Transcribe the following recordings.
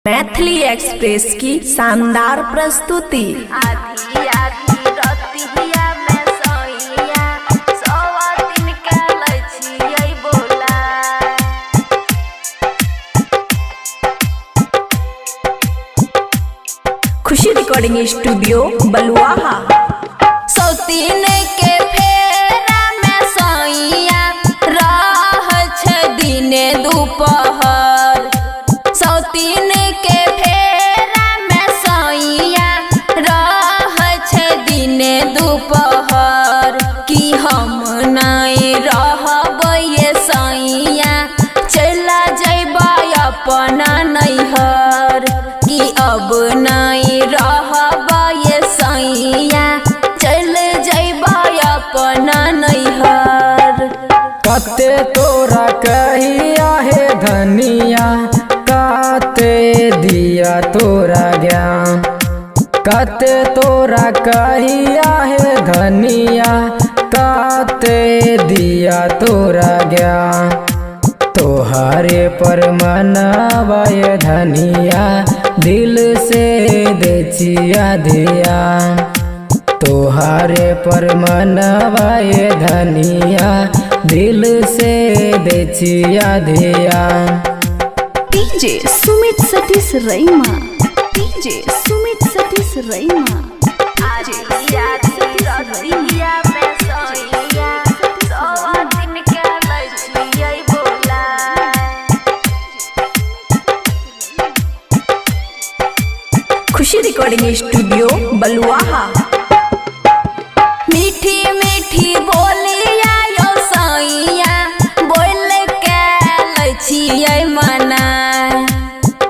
Maithili express की शानदार प्रस्तुति। आधी आधी रतिया में सोइया सवा दिन के लछियै बोला खुशी रिकॉर्डिंग स्टूडियो बलुआहा। सौतीन के फेरा में सोइया रह छ दिने दोपहर सौतीन के फेरा में सोइया रह छ दिने दोपहर कि हम नहीं रहबै सोइया चला जैबै अपना नैहर कि अब नहीं रहबै सोइया चल जैबै अपना नैहर। कते तोरा कहिया हे धनिया कते दिया तोरा ज्ञान कते तोरा कहिया हे धनिया कते दिया तोरा ज्ञान तोहरे पर मनवाय धनिया दिल से देचिया धिया तोहरे पर मनवाय धनिया दिल से देचिया धिया। डीजे सुमित सतीश रैमा डीजे सुमित सतीश रैमा आधी आधी रतिया में सोइया सवा दिन के लछियै बोला खुशी रिकॉर्डिंग स्टूडियो बलुआहा। मीठी मीठी बोलिया यो सोइया बोल के लछियै मना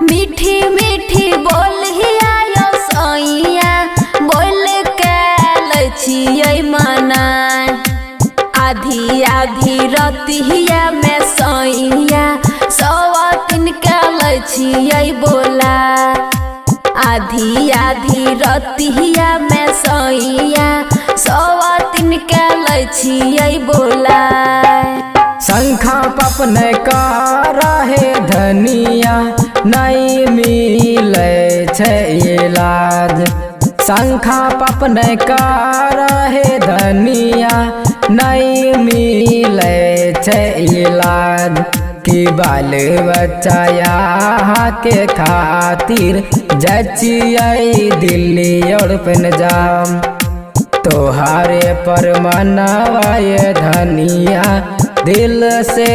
मीठी मीठी बोलिया यो सोइया बोल के लछियै मना आधी आधी रतिया में सोइया सवा दिन के लछियै बोला आधी आधी रतिया में सोइया सवा दिन के लछियै बोला शंखा पपन का रहे धनिया नहीं मिले छै इलाज शंखा पपन का रहे धनिया नहीं मिले छै इलाज कि बाल बच्चा यहाँ के खातिर जचियै दिल्ली और पंजाब तोहरे पर मनवाय धनिया दिल से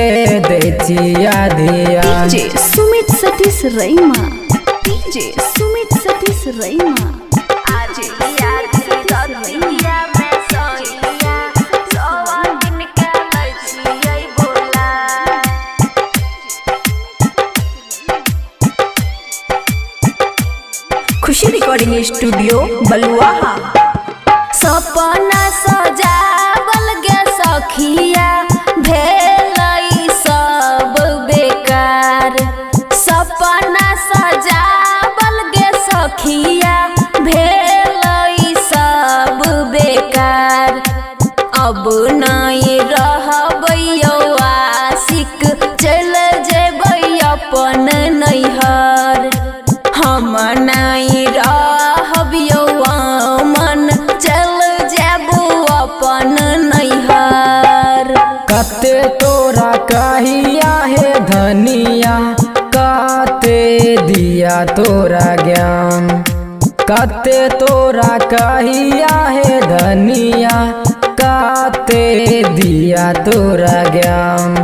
देचिया धिया। डीजे सुमित सतीश रैमा डीजे सुमित सतीश रैमा आधी आधी रतिया में सोइया सवा दिन के लछियै बोला खुशी रिकॉर्डिंग स्टूडियो बलुआहा। सपना सजावल गे सखिया भेलै सब बेकार सपना सजावल गे सखिया भेलै सब बेकार अब नहीं रहबै यौ आशिक चल जेबै अपन नैहर हम नहीं रहब यौ मन चल जेबू अपन नैहर। कते तोरा कहिया हे धनिया कते दिया तोरा ज्ञान कते तोरा कहिया हे धनिया कते दिया तोरा ज्ञान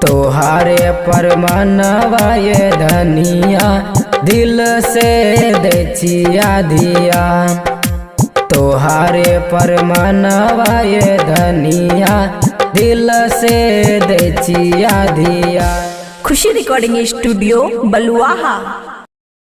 तोहरे पर मनवाय धनिया दिल से देचिया धिया तोहरे पर मनवाय धनिया दिल से देचिया धिया। खुशी रिकॉर्डिंग स्टूडियो बलुआहा।